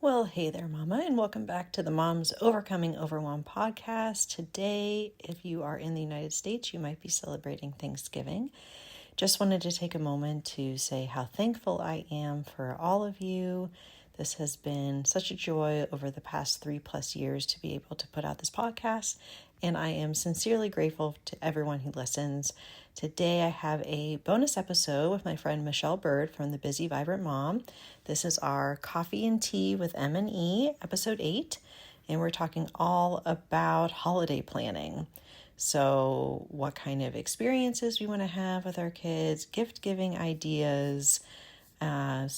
Well, hey there, Mama, and welcome back to the Mom's Overcoming Overwhelm podcast. Today, if you are in the United States, you might be celebrating Thanksgiving. Just wanted to take a moment to say how thankful I am for all of you. This has been such a joy over the past 3+ years to be able to put out this podcast, and I am sincerely grateful to everyone who listens. Today, I have a bonus episode with my friend Michelle Byrd from The Busy Vibrant Mom. This is our Coffee and Tea with M&E, episode 8, and we're talking all about holiday planning. So, what kind of experiences we want to have with our kids, gift giving ideas, uh,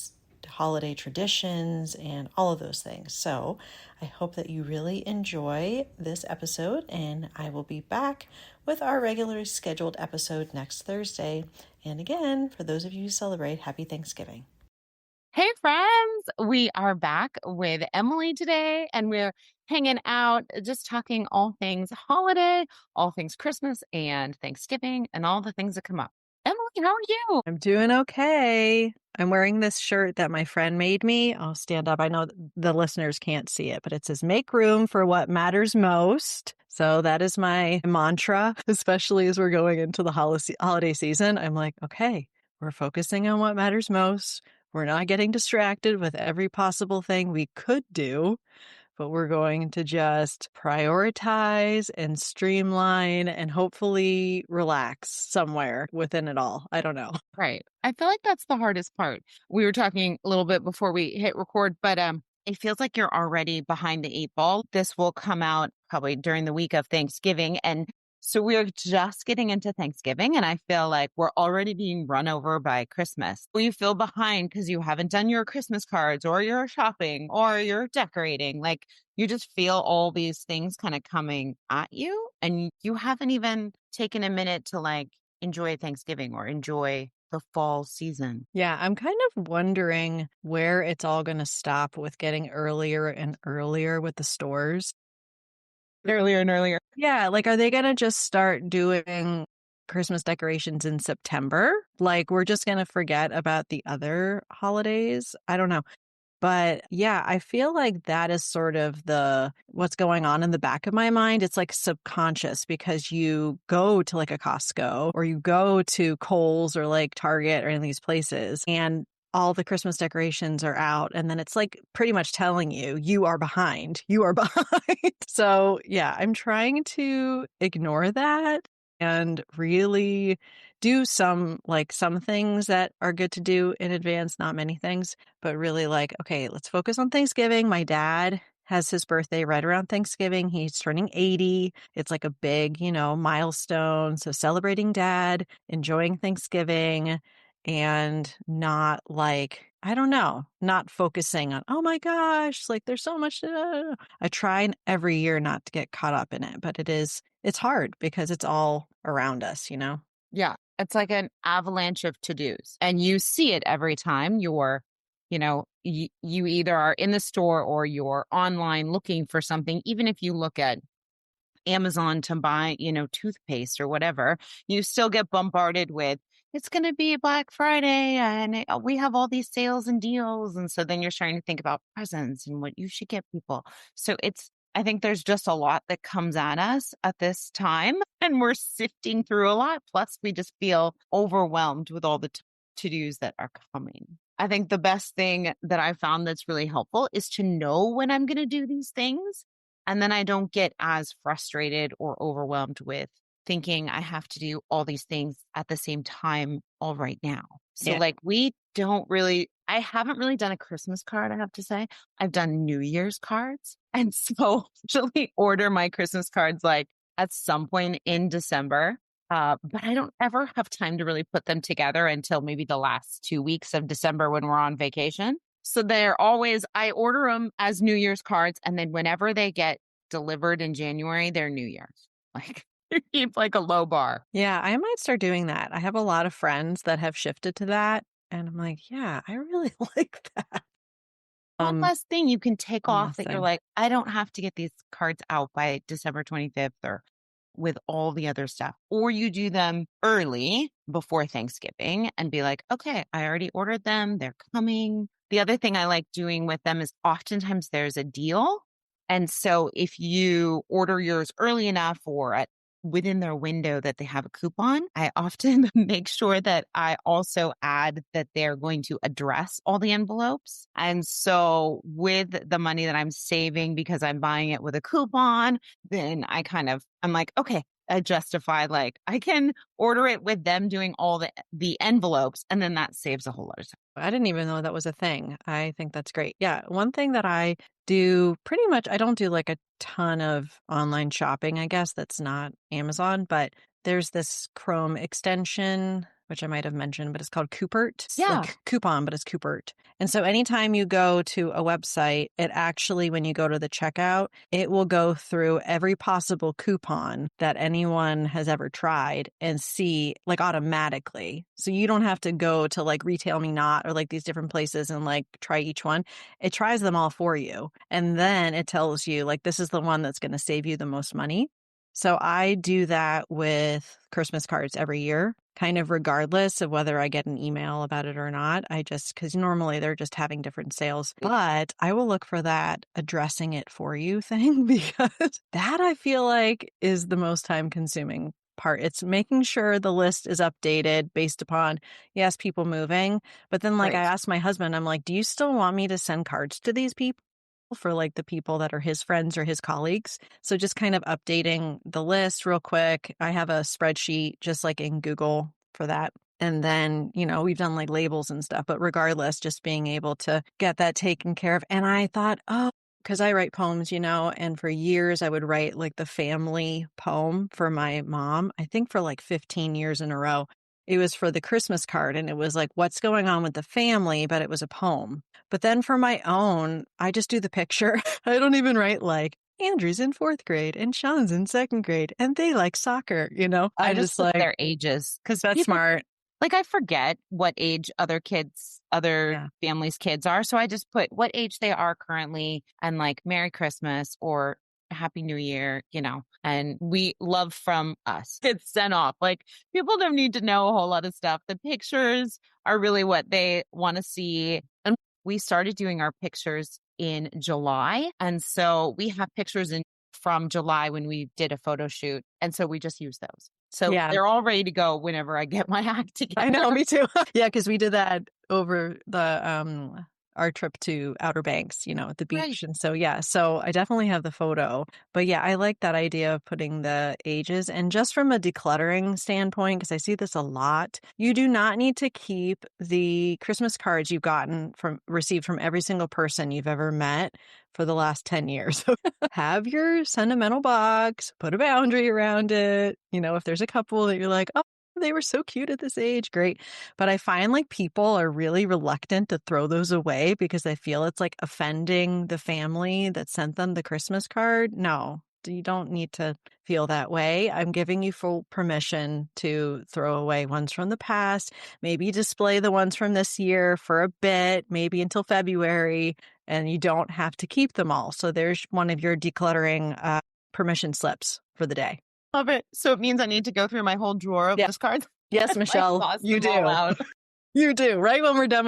holiday traditions, and all of those things. So, I hope that you really enjoy this episode, and I will be back with our regularly scheduled episode next Thursday. And again, for those of you who celebrate, happy Thanksgiving. Hey, friends. We are back with Emily today, and we're hanging out, just talking all things holiday, all things Christmas and Thanksgiving, and all the things that come up. Emily, how are you? I'm doing okay. I'm wearing this shirt that my friend made me. I'll stand up. I know the listeners can't see it, but it says, "Make room for what matters most." So that is my mantra, especially as we're going into the holiday season. I'm like, okay, we're focusing on what matters most. We're not getting distracted with every possible thing we could do, but we're going to just prioritize and streamline and hopefully relax somewhere within it all. I don't know. Right. I feel like that's the hardest part. We were talking a little bit before we hit record, but it feels like you're already behind the 8 ball. This will come out probably during the week of Thanksgiving. And so we're just getting into Thanksgiving, and I feel like we're already being run over by Christmas. Or you feel behind because you haven't done your Christmas cards or your shopping or your decorating. Like you just feel all these things kind of coming at you, and you haven't even taken a minute to like enjoy Thanksgiving or enjoy the fall season. Yeah, I'm kind of wondering where it's all going to stop with getting earlier and earlier with the stores. Earlier and earlier. Yeah, like, are they going to just start doing Christmas decorations in September? Like, we're just going to forget about the other holidays? I don't know. But yeah, I feel like that is sort of what's going on in the back of my mind. It's like subconscious because you go to like a Costco or you go to Kohl's or like Target or any of these places and all the Christmas decorations are out. And then it's like pretty much telling you are behind. You are behind. So yeah, I'm trying to ignore that and really do some things that are good to do in advance, not many things, but really like, okay, let's focus on Thanksgiving. My dad has his birthday right around Thanksgiving. He's turning 80. It's like a big, milestone. So celebrating dad, enjoying Thanksgiving, and not like, I don't know, not focusing on, oh my gosh, like there's so much. I try every year not to get caught up in it, but it's hard because it's all around us, Yeah. It's like an avalanche of to-dos. And you see it every time you either are in the store or you're online looking for something. Even if you look at Amazon to buy, toothpaste or whatever, you still get bombarded with, it's going to be Black Friday and we have all these sales and deals. And so then you're starting to think about presents and what you should get people. So I think there's just a lot that comes at us at this time, and we're sifting through a lot. Plus, we just feel overwhelmed with all the to-dos that are coming. I think the best thing that I found that's really helpful is to know when I'm going to do these things. And then I don't get as frustrated or overwhelmed with thinking I have to do all these things at the same time all right now. So Yeah. like I haven't really done a Christmas card, I have to say. I've done New Year's cards. And so usually order my Christmas cards like at some point in December. But I don't ever have time to really put them together until maybe the last 2 weeks of December when we're on vacation. So I order them as New Year's cards. And then whenever they get delivered in January, they're New Year's. Like you keep like a low bar. Yeah, I might start doing that. I have a lot of friends that have shifted to that. And I'm like, yeah, I really like that. One less thing you can take One off last that you're thing. like, I don't have to get these cards out by December 25th or with all the other stuff. Or you do them early before Thanksgiving and be like, okay, I already ordered them. They're coming. The other thing I like doing with them is oftentimes there's a deal. And so if you order yours early enough or within their window that they have a coupon, I often make sure that I also add that they're going to address all the envelopes. And so with the money that I'm saving because I'm buying it with a coupon, then I'm like, okay, I justify like I can order it with them doing all the envelopes, and then that saves a whole lot of time. I didn't even know that was a thing. I think that's great. Yeah. One thing that I do pretty much, I don't do like a ton of online shopping, I guess, that's not Amazon, but there's this Chrome extension, which I might have mentioned, but it's called Coopert. It's Yeah, like coupon, but it's Coopert. And so anytime you go to a website, it actually, when you go to the checkout, it will go through every possible coupon that anyone has ever tried and see like automatically. So you don't have to go to like Retail Me Not or like these different places and like try each one. It tries them all for you. And then it tells you like this is the one that's going to save you the most money. So I do that with Christmas cards every year, kind of regardless of whether I get an email about it or not. Because normally they're just having different sales, but I will look for that addressing it for you thing because that I feel like is the most time consuming part. It's making sure the list is updated based upon, yes, people moving. But then, like, I right. asked my husband, I'm like, do you still want me to send cards to these people? For like the people that are his friends or his colleagues. So just kind of updating the list real quick. I have a spreadsheet just like in Google for that. And then, we've done like labels and stuff, but regardless, just being able to get that taken care of. And I thought, oh, because I write poems, and for years I would write like the family poem for my mom. I think for like 15 years in a row. It was for the Christmas card and it was like, what's going on with the family? But it was a poem. But then for my own, I just do the picture. I don't even write like, Andrew's in fourth grade and Sean's in second grade and they like soccer, I I'm just just put like, their ages because that's people smart. like I forget what age other Yeah. families' kids are. So I just put what age they are currently and like Merry Christmas or Happy New Year, and we love from us. It's sent off. Like people don't need to know a whole lot of stuff. The pictures are really what they want to see. And we started doing our pictures in July. And so we have pictures from July when we did a photo shoot. And so we just use those. So Yeah. they're all ready to go whenever I get my act I together. know, me too. Yeah, because we did that over our trip to Outer Banks, at the Right. beach. And so yeah, so I definitely have the photo. But yeah, I like that idea of putting the ages. And just from a decluttering standpoint, because I see this a lot, you do not need to keep the Christmas cards you've received from every single person you've ever met for the last 10 years. Have your sentimental box, put a boundary around it. If there's a couple that you're like, oh, they were so cute at this age. Great. But I find like people are really reluctant to throw those away because they feel it's like offending the family that sent them the Christmas card. No, you don't need to feel that way. I'm giving you full permission to throw away ones from the past, maybe display the ones from this year for a bit, maybe until February, and you don't have to keep them all. So there's one of your decluttering permission slips for the day. Love it. So it means I need to go through my whole drawer of Yeah. those cards Yes, and like Michelle, toss you them all do. out. You do. Right when we're done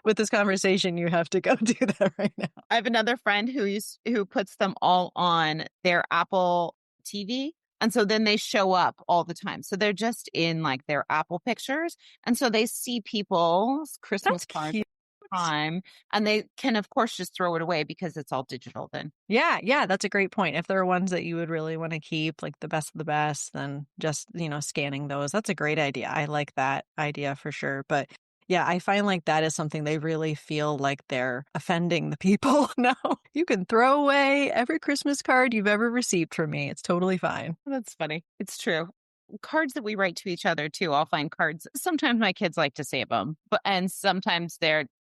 with this conversation, you have to go do that right now. I have another friend who puts them all on their Apple TV. And so then they show up all the time. So they're just in like their Apple pictures. And so they see people's Christmas That's cards cute. all the time. And they can, of course, just throw it away because it's all digital then. Yeah, yeah, that's a great point. If there are ones that you would really want to keep, like the best of the best, then just, scanning those. That's a great idea. I like that idea for sure. But yeah, I find like that is something they really feel like they're offending the people. No, you can throw away every Christmas card you've ever received from me. It's totally fine. That's funny. It's true. Cards that we write to each other too. I'll find cards. Sometimes my kids like to save them, and sometimes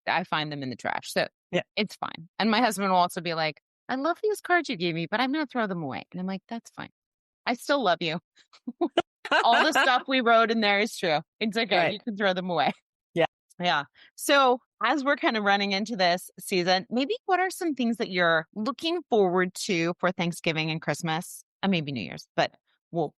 I find them in the trash. So Yeah. it's fine. And my husband will also be like, I love these cards you gave me, but I'm going to throw them away. And I'm like, that's fine. I still love you. All the stuff we wrote in there is true. It's okay. Right. You can throw them away. Yeah. Yeah. So as we're kind of running into this season, maybe what are some things that you're looking forward to for Thanksgiving and Christmas? And maybe New Year's, but well,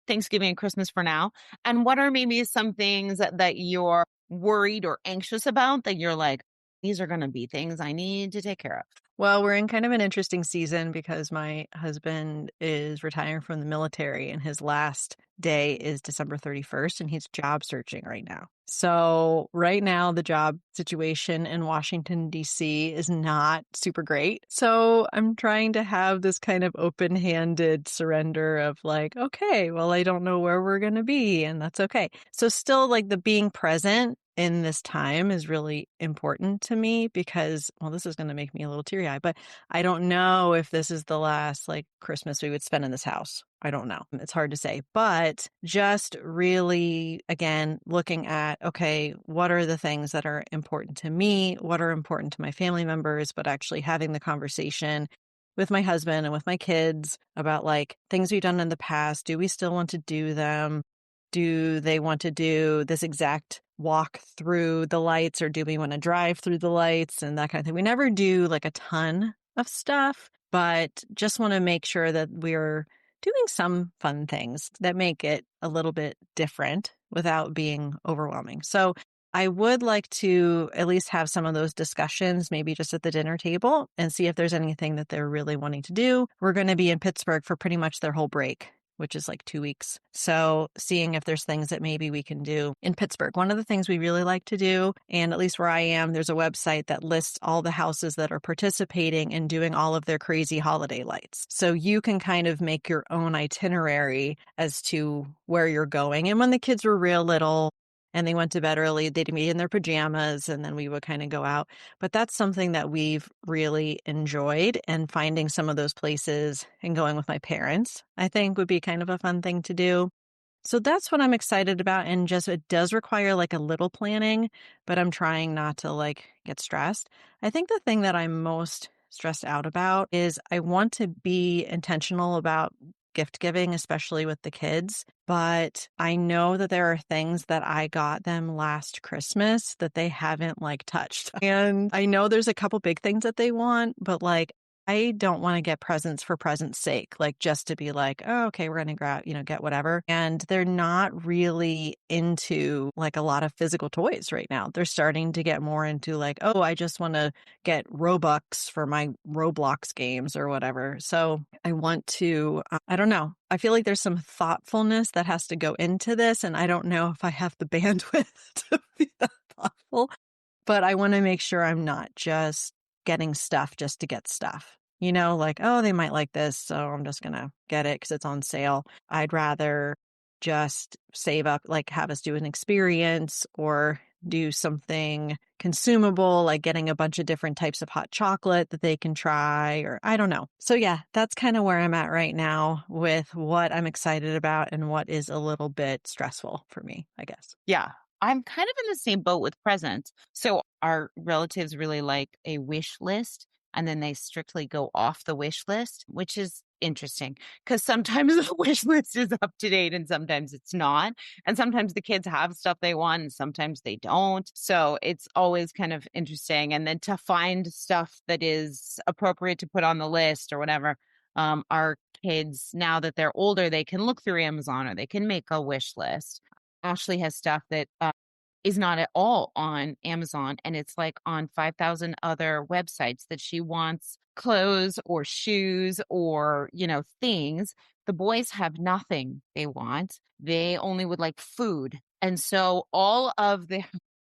Thanksgiving and Christmas for now. And what are maybe some things that you're worried or anxious about that you're like, These are going to be things I need to take care of. Well, we're in kind of an interesting season because my husband is retiring from the military and his last day is December 31st and he's job searching right now. So, right now, the job situation in Washington, D.C. is not super great. So, I'm trying to have this kind of open handed surrender of like, okay, well, I don't know where we're going to be, and that's okay. So, still, like the being present in this time is really important to me because, well, this is going to make me a little teary eyed, but I don't know if this is the last like Christmas we would spend in this house. I don't know. It's hard to say, but just really, again, looking at, okay, what are the things that are important to me? What are important to my family members? But actually having the conversation with my husband and with my kids about like things we've done in the past. Do we still want to do them? Do they want to do this exact walk through the lights or do we want to drive through the lights and that kind of thing? We never do like a ton of stuff, but just want to make sure that we're doing some fun things that make it a little bit different without being overwhelming. So I would like to at least have some of those discussions, maybe just at the dinner table and see if there's anything that they're really wanting to do. We're going to be in Pittsburgh for pretty much their whole break, which is like 2 weeks. So seeing if there's things that maybe we can do in Pittsburgh. One of the things we really like to do, and at least where I am, there's a website that lists all the houses that are participating in doing all of their crazy holiday lights. So you can kind of make your own itinerary as to where you're going. And when the kids were real little, and they went to bed early, they'd be in their pajamas and then we would kind of go out. But that's something that we've really enjoyed, and finding some of those places and going with my parents, I think would be kind of a fun thing to do. So that's what I'm excited about. And just, it does require like a little planning, but I'm trying not to like get stressed. I think the thing that I'm most stressed out about is I want to be intentional about gift giving, especially with the kids. But I know that there are things that I got them last Christmas that they haven't like touched. And I know there's a couple big things that they want, but like I don't want to get presents for presents' sake, like just to be like, oh, okay, we're going to grab, get whatever. And they're not really into like a lot of physical toys right now. They're starting to get more into like, oh, I just want to get Robux for my Roblox games or whatever. So I want to, I don't know. I feel like there's some thoughtfulness that has to go into this. And I don't know if I have the bandwidth to be that thoughtful, but I want to make sure I'm not just getting stuff just to get stuff. Like, oh, they might like this, so I'm just going to get it because it's on sale. I'd rather just save up, like have us do an experience or do something consumable, like getting a bunch of different types of hot chocolate that they can try, or I don't know. So yeah, that's kind of where I'm at right now with what I'm excited about and what is a little bit stressful for me, I guess. Yeah. I'm kind of in the same boat with presents. So our relatives really like a wish list, and then they strictly go off the wish list, which is interesting because sometimes the wish list is up to date and sometimes it's not. And sometimes the kids have stuff they want and sometimes they don't. So it's always kind of interesting. And then to find stuff that is appropriate to put on the list or whatever. Our kids, now that they're older, they can look through Amazon or they can make a wish list. Ashley has stuff that is not at all on Amazon, and it's like on 5,000 other websites that she wants clothes or shoes or, things. The boys have nothing they want. They only would like food. And so all of their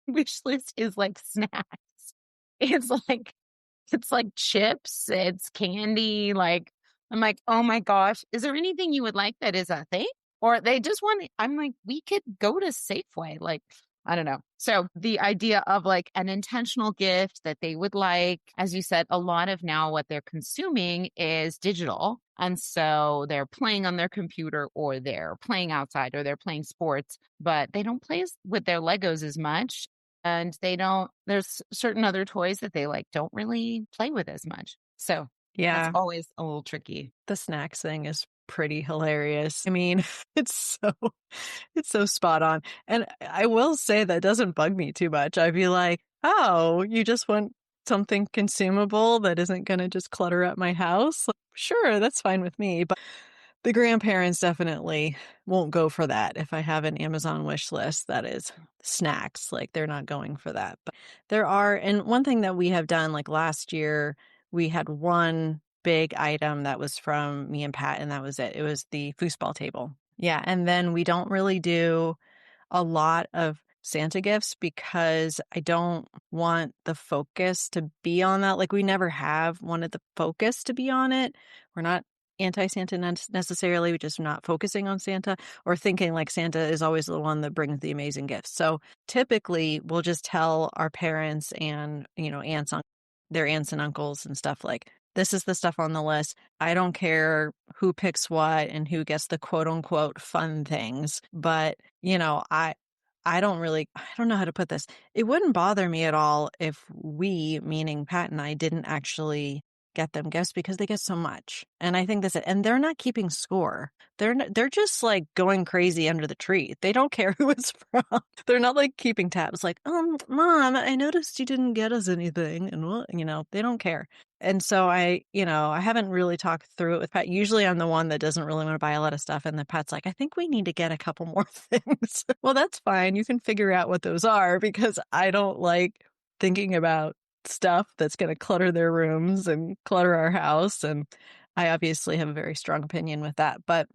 wish list is like snacks. It's like it's like chips, it's candy, like I'm like, "Oh my gosh, is there anything you would like that is a thing?" Or they just want I'm like, "We could go to Safeway." Like, I don't know. So the idea of like an intentional gift that they would like, as you said, a lot of now what they're consuming is digital. And so they're playing on their computer or they're playing outside or they're playing sports, but they don't play with their Legos as much. And there's certain other toys that they like don't really play with as much. So that's Yeah, always a little tricky. the snacks thing is pretty hilarious. I mean, it's so it's so spot on. And I will say that doesn't bug me too much. I'd be like, "Oh, you just want something consumable that isn't going to just clutter up my house?" Like, sure, that's fine with me. But The grandparents definitely won't go for that. If I have an Amazon wish list, that is snacks. Like they're not going for that. But there are, and one thing that we have done, like last year, we had one big item that was from me and Pat, and that was it. It was the foosball table. Yeah. And then we don't really do a lot of Santa gifts because I don't want the focus to be on that. Like we never have wanted the focus to be on it. We're not anti-Santa necessarily. We're just not focusing on Santa or thinking like Santa is always the one that brings the amazing gifts. So typically we'll just tell our parents and, aunts, their aunts and uncles and stuff like, this is the stuff on the list. I don't care who picks what and who gets the quote unquote fun things, but I don't know how to put this. It wouldn't bother me at all if we, meaning Pat and I, didn't actually get them gifts because they get so much. And I think that's it. And they're not keeping score. They're just like going crazy under the tree. They don't care who it's from. They're not like keeping tabs like, Mom, I noticed you didn't get us anything. And they don't care. And so I haven't really talked through it with Pat. Usually I'm the one that doesn't really want to buy a lot of stuff. And the Pat's like, I think we need to get a couple more things. Well, that's fine. You can figure out what those are because I don't like thinking about stuff that's going to clutter their rooms and clutter our house. And I obviously have a very strong opinion with that. But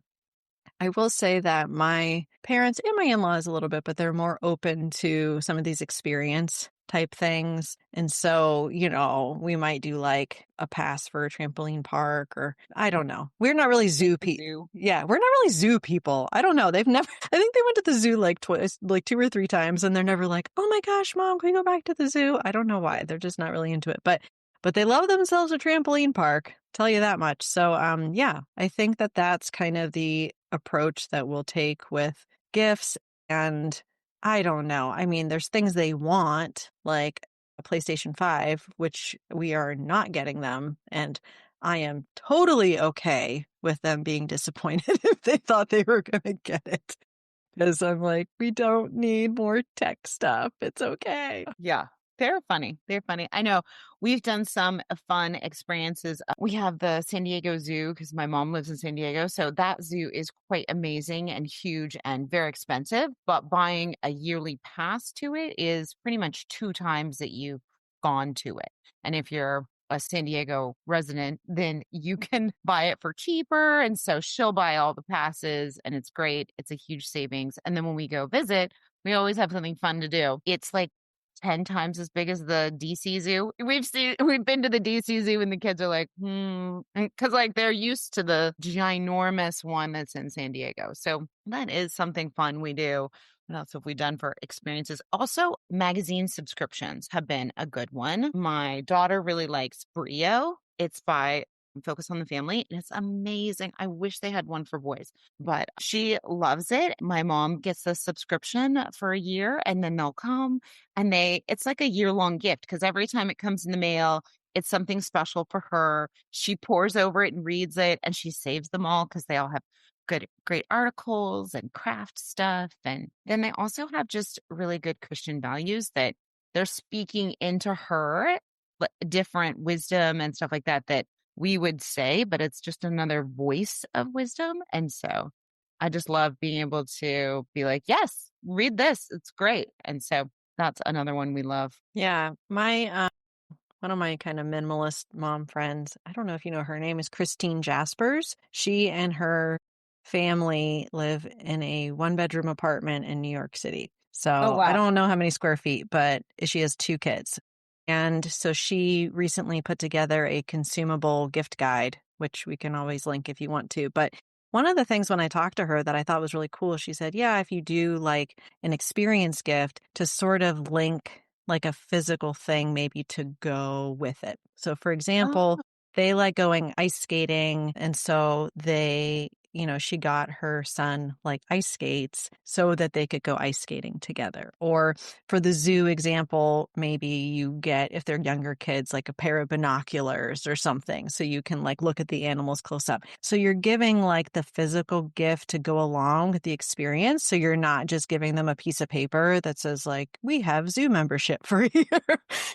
I will say that my parents and my in-laws a little bit, but they're more open to some of these experience type things. And so, we might do like a pass for a trampoline park or I don't know. We're not really zoo people. Yeah, we're not really zoo people. I don't know. They've never, I think they went to the zoo like twice, like 2 or 3 times, and they're never like, oh my gosh, Mom, can we go back to the zoo? I don't know why. They're just not really into it. But they love themselves a trampoline park, tell you that much. So, yeah, I think that that's kind of the approach that we'll take with gifts. And I don't know. I mean, there's things they want, like a PlayStation 5, which we are not getting them. And I am totally okay with them being disappointed if they thought they were going to get it. Because I'm like, we don't need more tech stuff. It's okay. Yeah. They're funny. They're funny. I know we've done some fun experiences. We have the San Diego Zoo because my mom lives in San Diego. So that zoo is quite amazing and huge and very expensive. But buying a yearly pass to it is pretty much 2 times that you've gone to it. And if you're a San Diego resident, then you can buy it for cheaper. And so she'll buy all the passes and it's great. It's a huge savings. And then when we go visit, we always have something fun to do. It's like 10 times as big as the DC Zoo. We've been to the DC Zoo and the kids are like, because like they're used to the ginormous one that's in San Diego. So that is something fun we do. What else have we done for experiences? Also, magazine subscriptions have been a good one. My daughter really likes Brio. It's by Focus on the Family, and it's amazing. I wish they had one for boys, but she loves it. My mom gets the subscription for a year, and then they'll come and it's like a year-long gift because every time it comes in the mail, it's something special for her. She pores over it and reads it, and she saves them all because they all have great articles and craft stuff. And then they also have just really good Christian values that they're speaking into her, different wisdom and stuff like that we would say, but it's just another voice of wisdom. And so I just love being able to be like, yes, read this. It's great. And so that's another one we love. Yeah. One of my kind of minimalist mom friends, I don't know if you know her name is Christine Jaspers. She and her family live in a 1-bedroom apartment in New York City. Oh, So I wow. don't know how many square feet, but she has 2 kids. And so she recently put together a consumable gift guide, which we can always link if you want to. But one of the things when I talked to her that I thought was really cool, she said, yeah, if you do like an experience gift to sort of link like a physical thing maybe to go with it. So for example, they like going ice skating. And so she got her son like ice skates so that they could go ice skating together. Or for the zoo example, maybe you get, if they're younger kids, like a pair of binoculars or something. So you can like look at the animals close up. So you're giving like the physical gift to go along with the experience. So you're not just giving them a piece of paper that says like, we have zoo membership for a year.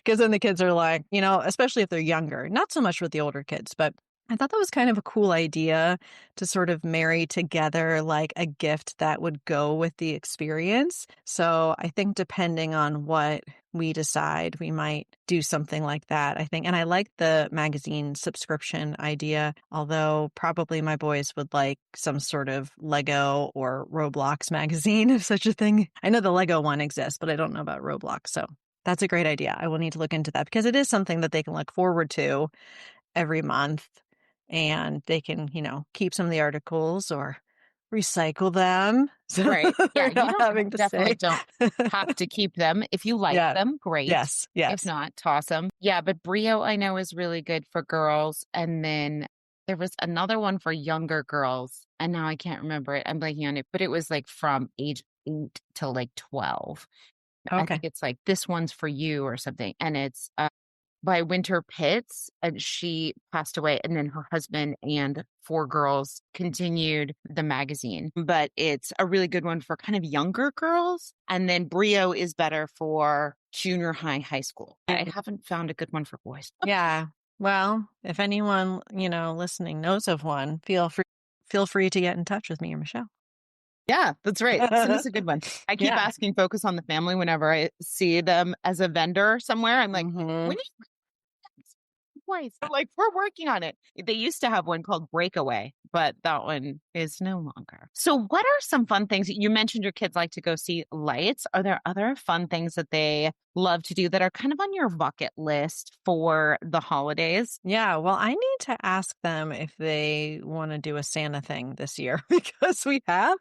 Because then the kids are like, especially if they're younger, not so much with the older kids, but I thought that was kind of a cool idea to sort of marry together like a gift that would go with the experience. So I think depending on what we decide, we might do something like that. I think, and I like the magazine subscription idea, although probably my boys would like some sort of Lego or Roblox magazine, if such a thing. I know the Lego one exists, but I don't know about Roblox. So that's a great idea. I will need to look into that because it is something that they can look forward to every month and they can, keep some of the articles or recycle them. So Right. Yeah, they're you not don't having to definitely say. don't have to keep them. If you like Yeah. them, great. Yes. If Yes. not, toss them. Yeah, but Brio I know is really good for girls. And then there was another one for younger girls, and now I can't remember it. I'm blanking on it, but it was like from age 8 to like 12. I think Okay. it's like this one's for you or something. And it's by Winter Pitts, and she passed away. And then her husband and 4 girls continued the magazine. But it's a really good one for kind of younger girls. And then Brio is better for junior high, high school. I Mhm. haven't found a good one for boys. Yeah. Well, if anyone, listening knows of one, feel free to get in touch with me or Michelle. Yeah, that's right. Send us a good one. I keep Yeah. asking Focus on the Family whenever I see them as a vendor somewhere. I'm like, Hmm. when twice. Like, we're working on it. They used to have one called Breakaway, but that one is no longer. So, what are some fun things? You mentioned your kids like to go see lights. Are there other fun things that they love to do that are kind of on your bucket list for the holidays? Yeah, well, I need to ask them if they want to do a Santa thing this year because we have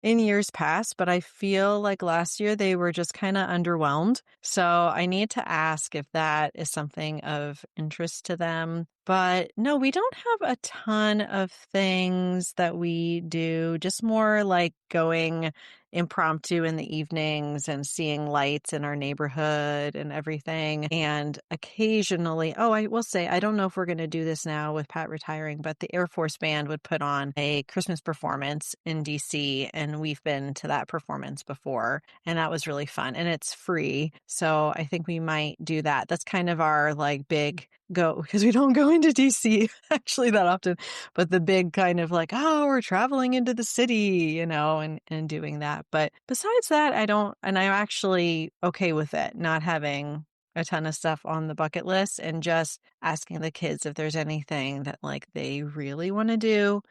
in years past, but I feel like last year they were just kind of underwhelmed. So I need to ask if that is something of interest to them. But no, we don't have a ton of things that we do, just more like going impromptu in the evenings and seeing lights in our neighborhood and everything. And occasionally, oh, I will say, I don't know if we're going to do this now with Pat retiring, but the Air Force Band would put on a Christmas performance in DC. And we've been to that performance before. And that was really fun. And it's free. So I think we might do that. That's kind of our like big go because we don't go into DC actually that often, but the big kind of like, oh, we're traveling into the city, and doing that. But besides that, I don't, and I'm actually okay with it, not having a ton of stuff on the bucket list and just asking the kids if there's anything that like they really want to do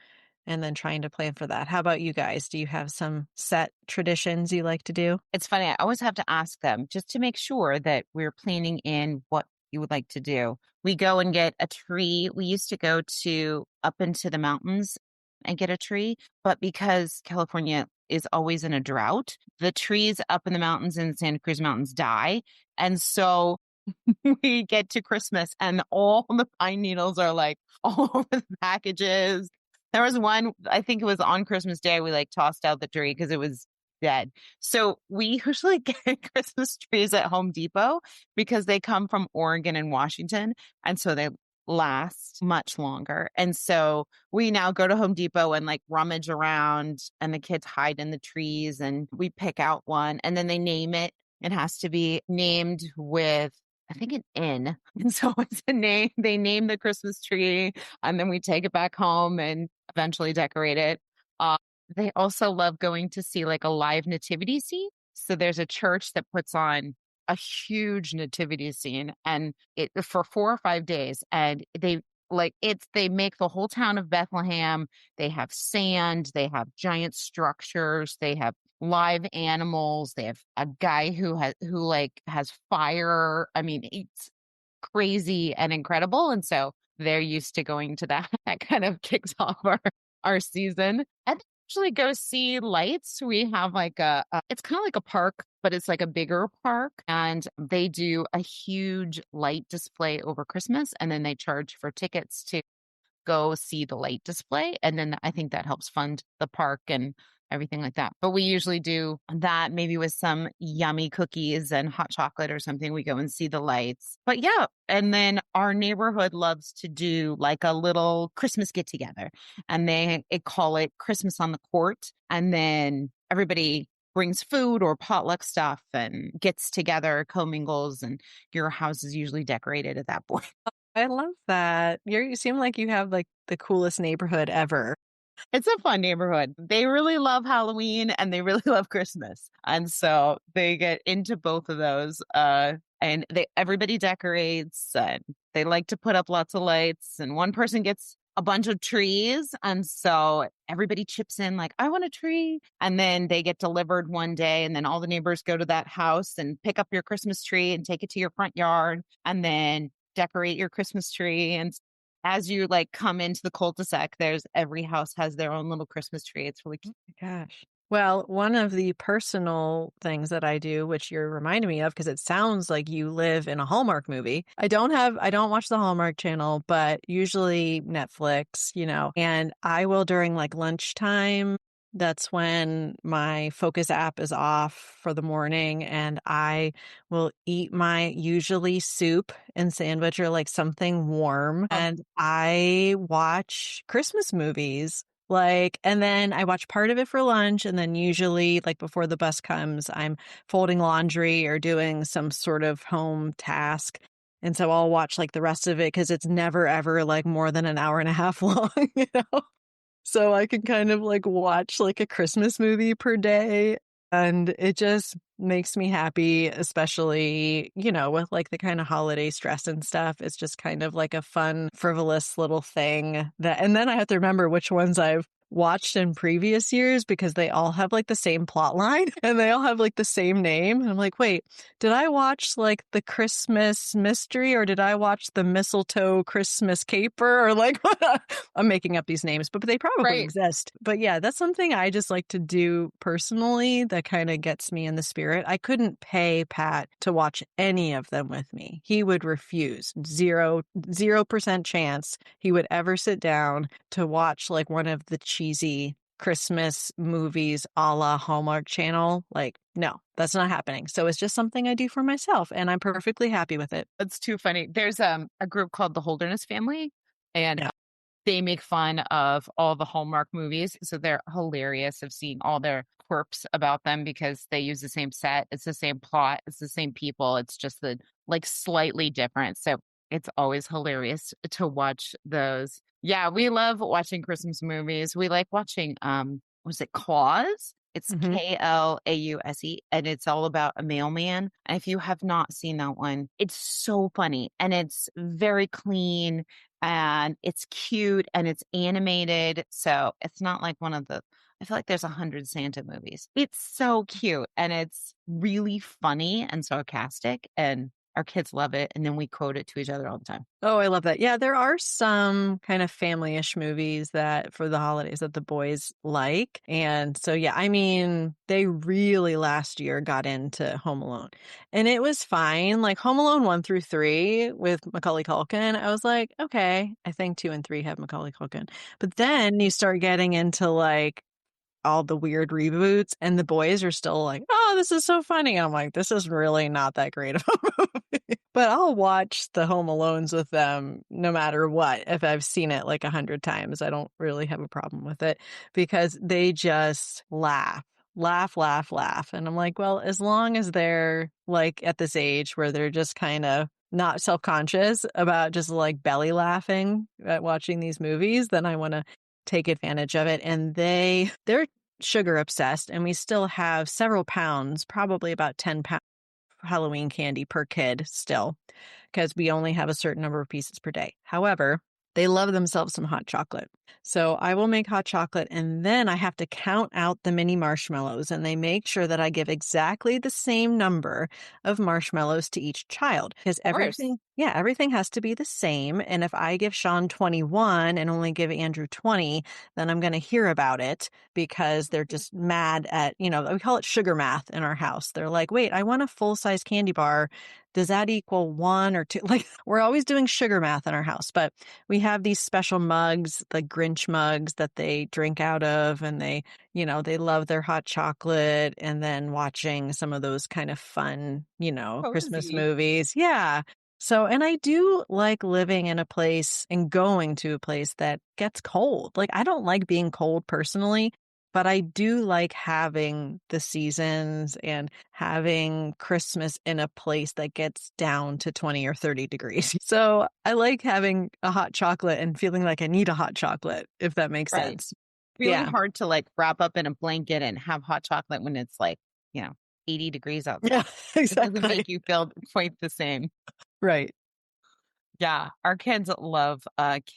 and then trying to plan for that. How about you guys? Do you have some set traditions you like to do? It's funny. I always have to ask them just to make sure that we're planning in what you would like to do. We go and get a tree. We used to go to up into the mountains and get a tree, but because California is always in a drought, the trees up in the mountains in the Santa Cruz Mountains die. And so we get to Christmas and all the pine needles are like all over the packages. There was one, I think it was on Christmas Day, we like tossed out the tree because it was dead. So we usually get Christmas trees at Home Depot because they come from Oregon and Washington. And so they last much longer. And so we now go to Home Depot and like rummage around and the kids hide in the trees and we pick out one and then they name it. It has to be named with I think an N. And so it's a name. They name the Christmas tree and then we take it back home and eventually decorate it. Uh, they also love going to see like a live nativity scene. So there's a church that puts on a huge nativity scene and it for 4 or 5 days. And they make the whole town of Bethlehem. They have sand, they have giant structures, they have live animals. They have a guy who has fire. I mean, it's crazy and incredible. And so they're used to going to that. That kind of kicks off our season. And actually go see lights. We have like it's kind of like a park, but it's like a bigger park. And they do a huge light display over Christmas. And then they charge for tickets to go see the light display. And then I think that helps fund the park and everything like that. But we usually do that maybe with some yummy cookies and hot chocolate or something. We go and see the lights. But yeah. And then our neighborhood loves to do like a little Christmas get together and they call it Christmas on the Court. And then everybody brings food or potluck stuff and gets together, commingles, and your house is usually decorated at that point. I love that. You seem like you have like the coolest neighborhood ever. It's a fun neighborhood. They really love Halloween and they really love Christmas. And so they get into both of those. And everybody decorates and they like to put up lots of lights. And one person gets a bunch of trees. And so everybody chips in, like, I want a tree. And then they get delivered one day. And then all the neighbors go to that house and pick up your Christmas tree and take it to your front yard and then decorate your Christmas tree. And as you like come into the cul-de-sac, there's every house has their own little Christmas tree. It's really cute. Gosh. Well, one of the personal things that I do, which you're reminding me of, because it sounds like you live in a Hallmark movie. I don't watch the Hallmark channel, but usually Netflix, and I will during like lunchtime. That's when my Focus app is off for the morning and I will eat my usually soup and sandwich or like something warm. And I watch Christmas movies. Like, and then I watch part of it for lunch. And then usually, like, before the bus comes, I'm folding laundry or doing some sort of home task. And so I'll watch like the rest of it because it's never ever like more than an hour and a half long, So I can kind of like watch like a Christmas movie per day. And it just makes me happy, especially, with like the kind of holiday stress and stuff. It's just kind of like a fun, frivolous little thing and then I have to remember which ones I've watched in previous years because they all have like the same plot line and they all have like the same name. And I'm like, wait, did I watch like the Christmas mystery or did I watch the mistletoe Christmas caper or like I'm making up these names, but they probably Right. exist. But yeah, that's something I just like to do personally that kind of gets me in the spirit. I couldn't pay Pat to watch any of them with me. He would refuse. 0% chance he would ever sit down to watch like one of the cheesy Christmas movies a la Hallmark Channel. Like, no, that's not happening. So it's just something I do for myself and I'm perfectly happy with it. It's too funny. There's a group called the Holderness Family, and Yeah. they make fun of all the Hallmark movies. So they're hilarious of seeing all their quirks about them because they use the same set. It's the same plot. It's the same people. It's just the like slightly different. So it's always hilarious to watch those. Yeah, we love watching Christmas movies. We like watching, was it Claus? It's Hmm. Klause, and it's all about a mailman. And if you have not seen that one, it's so funny and it's very clean and it's cute and it's animated. So it's not like one of the, I feel like there's 100 Santa movies. It's so cute and it's really funny and sarcastic and our kids love it. And then we quote it to each other all the time. Oh, I love that. Yeah, there are some kind of family-ish movies that for the holidays that the boys like. And so, yeah, I mean, they really last year got into Home Alone and it was fine. Like Home Alone 1 through 3 with Macaulay Culkin, I was like, okay, I think 2 and 3 have Macaulay Culkin. But then you start getting into like all the weird reboots and the boys are still like, oh, this is so funny. And I'm like, this is really not that great of a movie. But I'll watch the Home Alones with them no matter what. If I've seen it like 100 times, I don't really have a problem with it because they just laugh. And I'm like, well, as long as they're like at this age where they're just kind of not self-conscious about just like belly laughing at watching these movies, then I want to take advantage of it. And they're sugar obsessed and we still have several pounds, probably about 10 pounds Halloween candy per kid still, because we only have a certain number of pieces per day. However, they love themselves some hot chocolate. So I will make hot chocolate and then I have to count out the mini marshmallows and they make sure that I give exactly the same number of marshmallows to each child because Of course. everything has to be the same. And if I give Sean 21 and only give Andrew 20, then I'm going to hear about it because they're just mad at, we call it sugar math in our house. They're like, wait, I want a full size candy bar. Does that equal 1 or 2? Like we're always doing sugar math in our house, but we have these special mugs, the Grinch mugs that they drink out of, and they love their hot chocolate and then watching some of those kind of fun, Christmas Cozy. movies. Yeah. So, and I do like living in a place and going to a place that gets cold. Like, I don't like being cold personally. But I do like having the seasons and having Christmas in a place that gets down to 20 or 30 degrees. So I like having a hot chocolate and feeling like I need a hot chocolate, if that makes Right. sense. Really Yeah. hard to like wrap up in a blanket and have hot chocolate when it's like, 80 degrees outside. Yeah, It doesn't exactly. make you feel quite the same. Right. Yeah, our kids love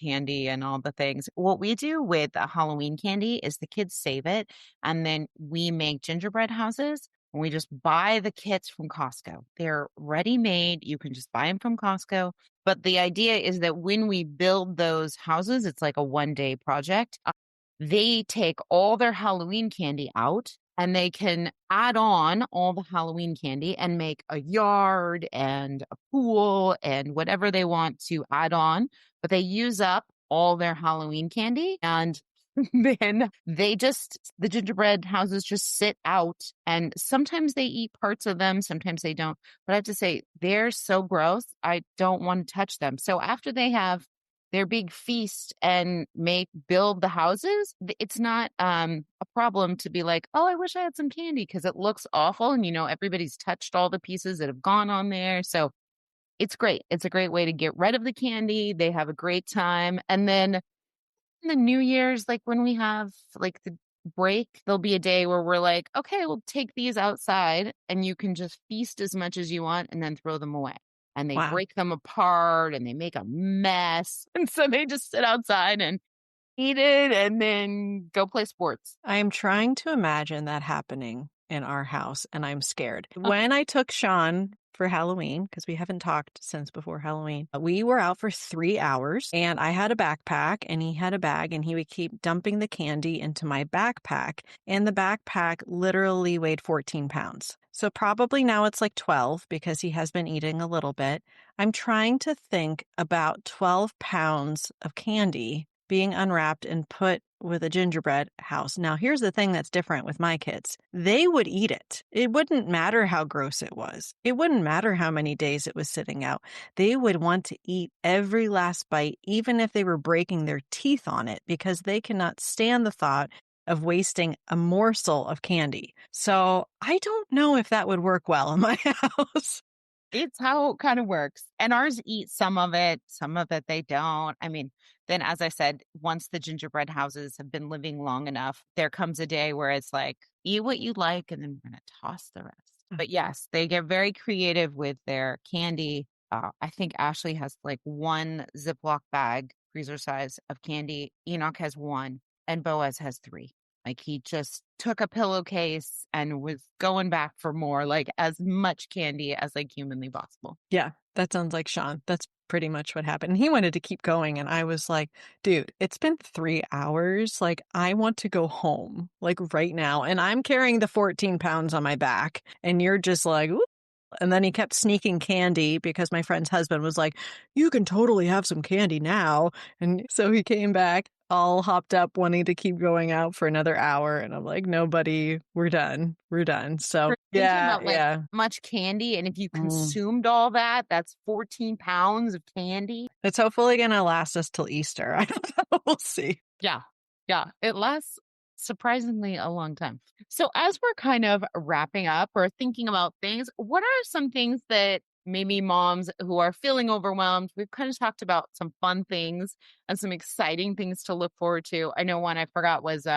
candy and all the things. What we do with Halloween candy is the kids save it, and then we make gingerbread houses. And we just buy the kits from Costco. They're ready made. You can just buy them from Costco. But the idea is that when we build those houses, it's like a 1 day project. They take all their Halloween candy out and they can add on all the Halloween candy and make a yard and a pool and whatever they want to add on. But they use up all their Halloween candy and then the gingerbread houses just sit out and sometimes they eat parts of them, sometimes they don't. But I have to say, they're so gross. I don't want to touch them. So after they have their big feast and build the houses, it's not a problem to be like, oh, I wish I had some candy because it looks awful. And, everybody's touched all the pieces that have gone on there. So it's great. It's a great way to get rid of the candy. They have a great time. And then in the New Year's, like when we have like the break, there'll be a day where we're like, okay, we'll take these outside and you can just feast as much as you want and then throw them away. And they Wow. break them apart and they make a mess. And so they just sit outside and eat it and then go play sports. I am trying to imagine that happening in our house, and I'm scared. When I took Sean for Halloween, because we haven't talked since before Halloween, we were out for 3 hours, and I had a backpack, and he had a bag, and he would keep dumping the candy into my backpack, and the backpack literally weighed 14 pounds. So probably now it's like 12 because he has been eating a little bit. I'm trying to think about 12 pounds of candy being unwrapped and put with a gingerbread house. Now, here's the thing that's different with my kids. They would eat it. It wouldn't matter how gross it was. It wouldn't matter how many days it was sitting out. They would want to eat every last bite, even if they were breaking their teeth on it, because they cannot stand the thought of wasting a morsel of candy. So I don't know if that would work well in my house. It's how it kind of works. And ours eat some of it they don't. I mean, then as I said, once the gingerbread houses have been living long enough, there comes a day where it's like, eat what you like, and then we're going to toss the rest. But yes, they get very creative with their candy. I think Ashley has like one Ziploc bag, freezer size of candy. Enoch has one, and Boaz has three. Like he just took a pillowcase and was going back for more, like as much candy as like humanly possible. Yeah, that sounds like Sean. That's pretty much what happened. He wanted to keep going, and I was like, dude, it's been 3 hours. Like, I want to go home, like right now. And I'm carrying the 14 pounds on my back, and you're just like, "Ooh." And then he kept sneaking candy because my friend's husband was like, you can totally have some candy now. And so he came back all hopped up, wanting to keep going out for another hour. And I'm like, nobody, we're done. We're done. So We're thinking yeah, about like yeah. much candy. And if you Mm. consumed all that, that's 14 pounds of candy. It's hopefully going to last us till Easter. I don't know. We'll see. Yeah. Yeah. It lasts surprisingly a long time. So, as we're kind of wrapping up or thinking about things, what are some things that maybe moms who are feeling overwhelmed? We've kind of talked about some fun things and some exciting things to look forward to. I know one I forgot was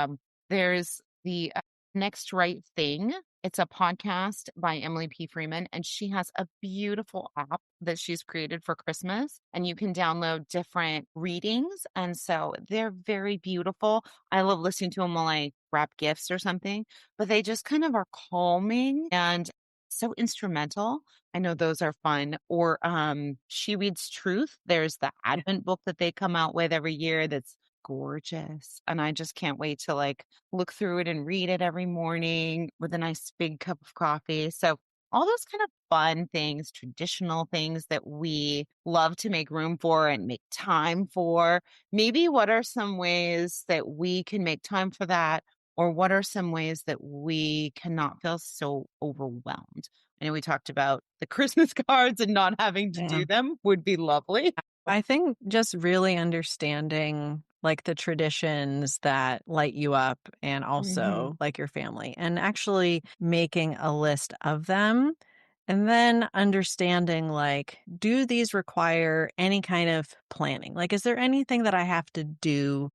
there's the Next Right Thing. It's a podcast by Emily P. Freeman, and she has a beautiful app that she's created for Christmas, and you can download different readings. And so they're very beautiful. I love listening to them while I wrap gifts or something, but they just kind of are calming and so instrumental. I know those are fun. Or She Reads Truth. There's the Advent book that they come out with every year that's gorgeous. And I just can't wait to like look through it and read it every morning with a nice big cup of coffee. So all those kind of fun things, traditional things that we love to make room for and make time for. Maybe what are some ways that we can make time for that? Or what are some ways that we cannot feel so overwhelmed? I know we talked about the Christmas cards and not having to Yeah. do them would be lovely. I think just really understanding like the traditions that light you up and also Mhm. like your family, and actually making a list of them. And then understanding, like, do these require any kind of planning? Like, is there anything that I have to do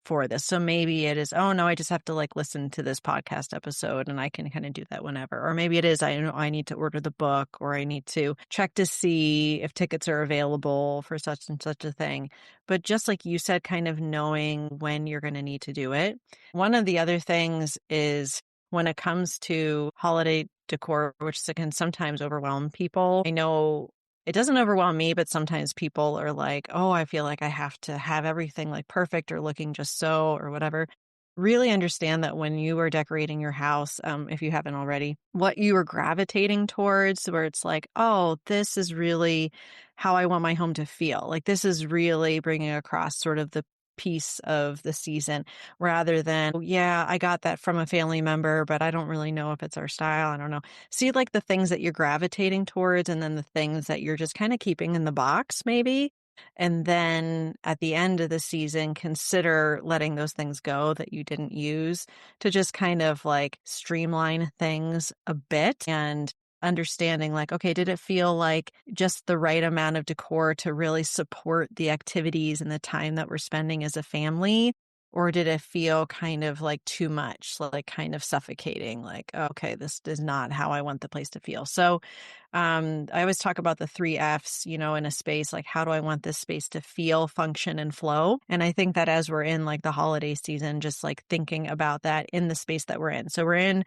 for this? So maybe it is, oh no, I just have to like listen to this podcast episode and I can kind of do that whenever. Or maybe it is, I know I need to order the book, or I need to check to see if tickets are available for such and such a thing. But just like you said, kind of knowing when you're going to need to do it. One of the other things is when it comes to holiday decor, which can sometimes overwhelm people. I know it doesn't overwhelm me, but sometimes people are like, oh, I feel like I have to have everything like perfect or looking just so or whatever. Really understand that when you are decorating your house, if you haven't already, what you are gravitating towards, where it's like, oh, this is really how I want my home to feel. Like, this is really bringing across sort of the piece of the season, rather than, "Oh, yeah, I got that from a family member, but I don't really know if it's our style. I don't know." See, like, the things that you're gravitating towards and then the things that you're just kind of keeping in the box, maybe. And then at the end of the season, consider letting those things go that you didn't use, to just kind of like streamline things a bit, and understanding, like, okay, did it feel like just the right amount of decor to really support the activities and the time that we're spending as a family? Or did it feel kind of like too much, like kind of suffocating? Like, okay, this is not how I want the place to feel. So, I always talk about the three F's, in a space, like, how do I want this space to feel, function, and flow? And I think that as we're in like the holiday season, just like thinking about that in the space that we're in. So we're in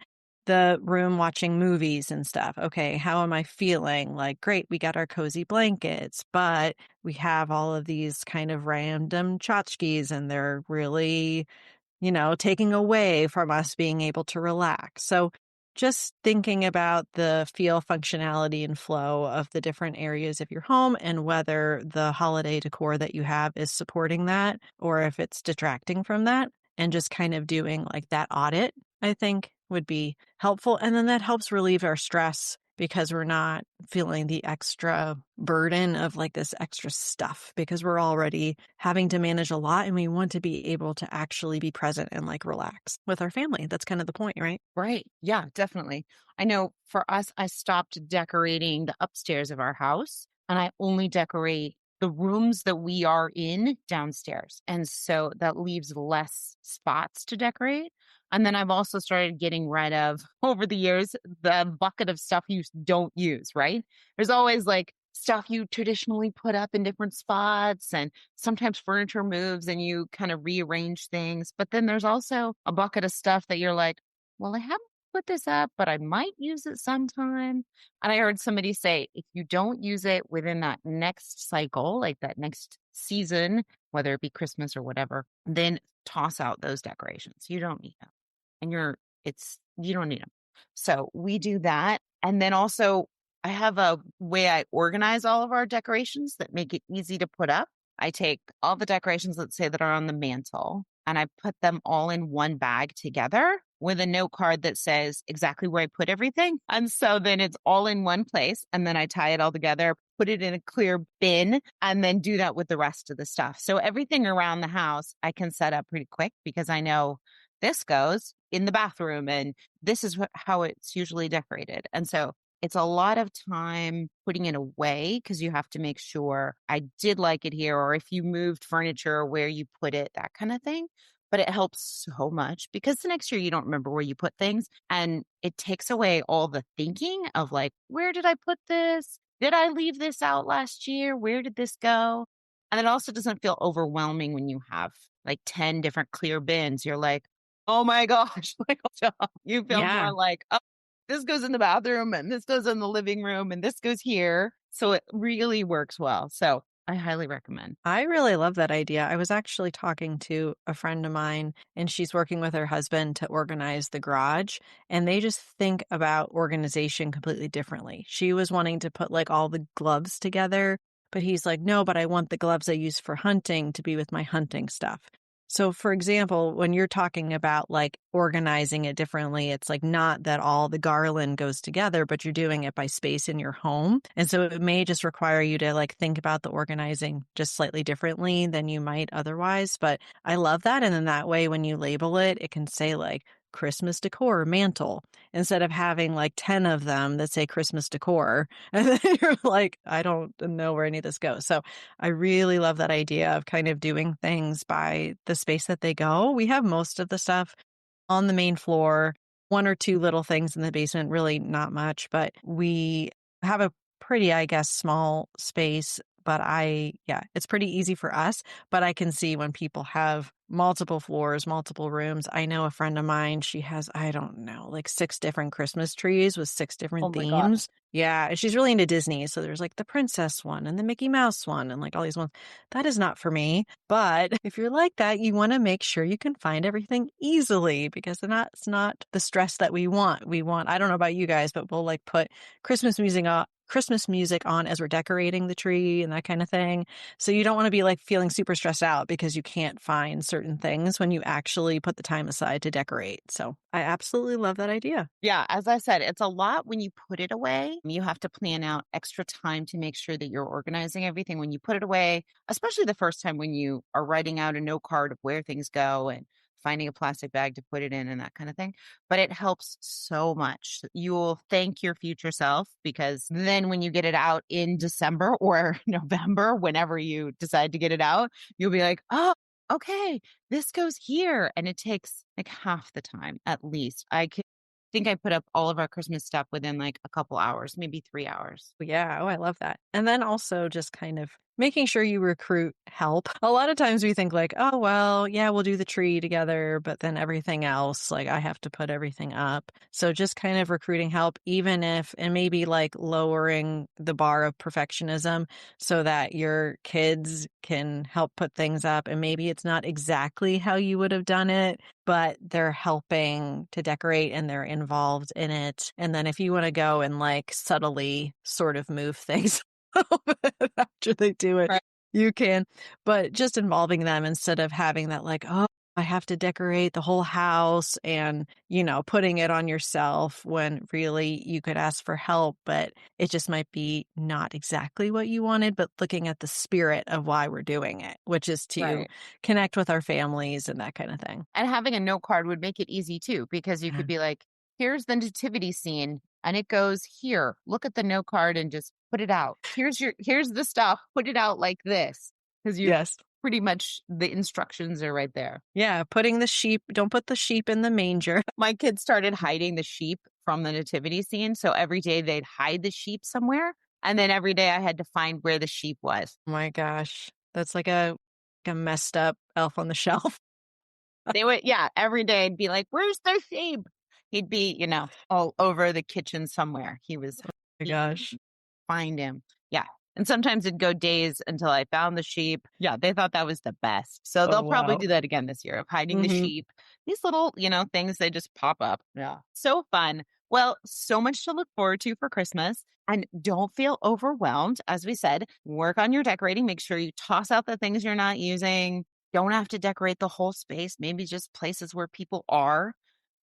the room watching movies and stuff. Okay, how am I feeling? Like, great, we got our cozy blankets, but we have all of these kind of random tchotchkes and they're really, taking away from us being able to relax. So just thinking about the feel, functionality, and flow of the different areas of your home, and whether the holiday decor that you have is supporting that or if it's detracting from that, and just kind of doing like that audit, I think would be helpful. And then that helps relieve our stress because we're not feeling the extra burden of like this extra stuff, because we're already having to manage a lot and we want to be able to actually be present and like relax with our family. That's kind of the point, right? Right. Yeah, definitely. I know for us, I stopped decorating the upstairs of our house and I only decorate the rooms that we are in downstairs. And so that leaves less spots to decorate. And then I've also started getting rid of, over the years, the bucket of stuff you don't use, right? There's always like stuff you traditionally put up in different spots, and sometimes furniture moves and you kind of rearrange things. But then there's also a bucket of stuff that you're like, well, I haven't put this up, but I might use it sometime. And I heard somebody say, if you don't use it within that next cycle, like that next season, whether it be Christmas or whatever, then toss out those decorations. You don't need them. And you don't need them. So we do that. And then also, I have a way I organize all of our decorations that make it easy to put up. I take all the decorations, let's say, that are on the mantle, and I put them all in one bag together with a note card that says exactly where I put everything. And so then it's all in one place. And then I tie it all together, put it in a clear bin, and then do that with the rest of the stuff. So everything around the house I can set up pretty quick because I know this goes in the bathroom and this is how it's usually decorated. And so it's a lot of time putting it away because you have to make sure I did like it here, or if you moved furniture, where you put it, that kind of thing. But it helps so much because the next year you don't remember where you put things. And it takes away all the thinking of like, where did I put this? Did I leave this out last year? Where did this go? And it also doesn't feel overwhelming when you have like 10 different clear bins. You're like, oh my gosh, like you feel Yeah. more like, oh, this goes in the bathroom and this goes in the living room and this goes here. So it really works well. So I highly recommend. I really love that idea. I was actually talking to a friend of mine, and she's working with her husband to organize the garage, and they just think about organization completely differently. She was wanting to put like all the gloves together, but he's like, no, but I want the gloves I use for hunting to be with my hunting stuff. So, for example, when you're talking about like organizing it differently, it's like not that all the garland goes together, but you're doing it by space in your home. And so it may just require you to like think about the organizing just slightly differently than you might otherwise. But I love that. And then that way, when you label it, it can say like Christmas decor mantle instead of having like 10 of them that say Christmas decor. And then you're like, I don't know where any of this goes. So I really love that idea of kind of doing things by the space that they go. We have most of the stuff on the main floor, one or two little things in the basement, really not much, but we have a pretty, I guess, small space. But yeah, it's pretty easy for us. But I can see when people have multiple floors, multiple rooms. I know a friend of mine, she has, I don't know, like 6 different Christmas trees with 6 different Oh my God. themes. Yeah, and she's really into Disney. So there's like the princess one and the Mickey Mouse one and like all these ones. That is not for me. But if you're like that, you want to make sure you can find everything easily because then that's not the stress that we want. We want, I don't know about you guys, but we'll like put Christmas music on as we're decorating the tree and that kind of thing. So you don't want to be like feeling super stressed out because you can't find certain things when you actually put the time aside to decorate. So I absolutely love that idea. Yeah, as I said, it's a lot when you put it away. You have to plan out extra time to make sure that you're organizing everything when you put it away, especially the first time when you are writing out a note card of where things go and finding a plastic bag to put it in and that kind of thing. But it helps so much. You'll thank your future self because then when you get it out in December or November, whenever you decide to get it out, you'll be like, oh, okay, this goes here. And it takes like half the time at least. Think I put up all of our Christmas stuff within like a couple hours, maybe 3 hours. Yeah. Oh, I love that. And then also just kind of making sure you recruit help. A lot of times we think like, oh, well, yeah, we'll do the tree together, but then everything else, like I have to put everything up. So just kind of recruiting help, even if, and maybe like lowering the bar of perfectionism so that your kids can help put things up. And maybe it's not exactly how you would have done it, but they're helping to decorate and they're involved in it. And then if you want to go and like subtly sort of move things after they do it, Right. you can. But just involving them instead of having that like, oh, I have to decorate the whole house and, putting it on yourself when really you could ask for help, but it just might be not exactly what you wanted, but looking at the spirit of why we're doing it, which is to Right. connect with our families and that kind of thing. And having a note card would make it easy too, because you Yeah. could be like, here's the nativity scene and it goes here. Look at the note card and just put it out. Here's the stuff. Put it out like this. Because you Yes. pretty much the instructions are right there. Yeah. Don't put the sheep in the manger. My kids started hiding the sheep from the nativity scene. So every day they'd hide the sheep somewhere. And then every day I had to find where the sheep was. Oh my gosh. That's like a messed up elf on the shelf. They would, yeah, every day I'd be like, "Where's the sheep?" He'd be, all over the kitchen somewhere. My He gosh. find him. Yeah. And sometimes it'd go days until I found the sheep. Yeah, they thought that was the best. So Oh, they'll probably wow. do that again this year of hiding the Hmm. sheep. These little, things they just pop up. Yeah. So fun. Well, so much to look forward to for Christmas. And don't feel overwhelmed. As we said, work on your decorating. Make sure you toss out the things you're not using. Don't have to decorate the whole space, maybe just places where people are.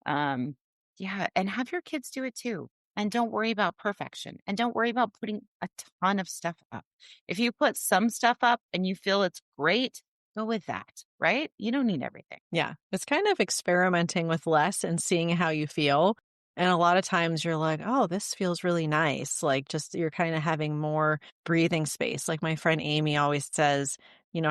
Um, yeah, and have your kids do it too. And don't worry about perfection and don't worry about putting a ton of stuff up. If you put some stuff up and you feel it's great, go with that, right? You don't need everything. Yeah. It's kind of experimenting with less and seeing how you feel. And a lot of times you're like, oh, this feels really nice. Like just you're kind of having more breathing space. Like my friend Amy always says,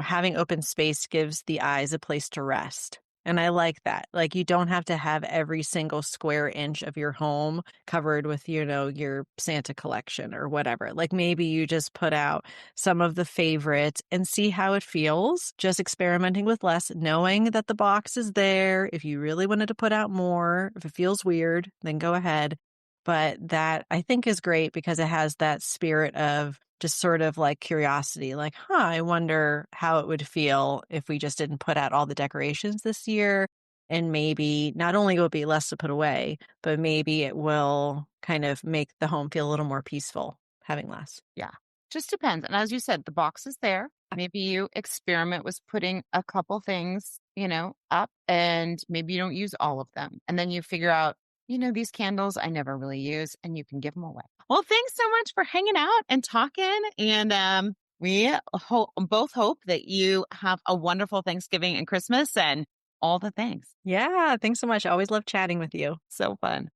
having open space gives the eyes a place to rest. And I like that. Like you don't have to have every single square inch of your home covered with, your Santa collection or whatever. Like maybe you just put out some of the favorites and see how it feels. Just experimenting with less, knowing that the box is there. If you really wanted to put out more, if it feels weird, then go ahead. But that I think is great because it has that spirit of just sort of like curiosity, like, I wonder how it would feel if we just didn't put out all the decorations this year. And maybe not only will it be less to put away, but maybe it will kind of make the home feel a little more peaceful having less. Yeah. Just depends. And as you said, the box is there. Maybe you experiment with putting a couple things, up, and maybe you don't use all of them. And then you figure out, these candles I never really use, and you can give them away. Well, thanks so much for hanging out and talking. And we both hope that you have a wonderful Thanksgiving and Christmas and all the things. Yeah, thanks so much. I always love chatting with you. So fun.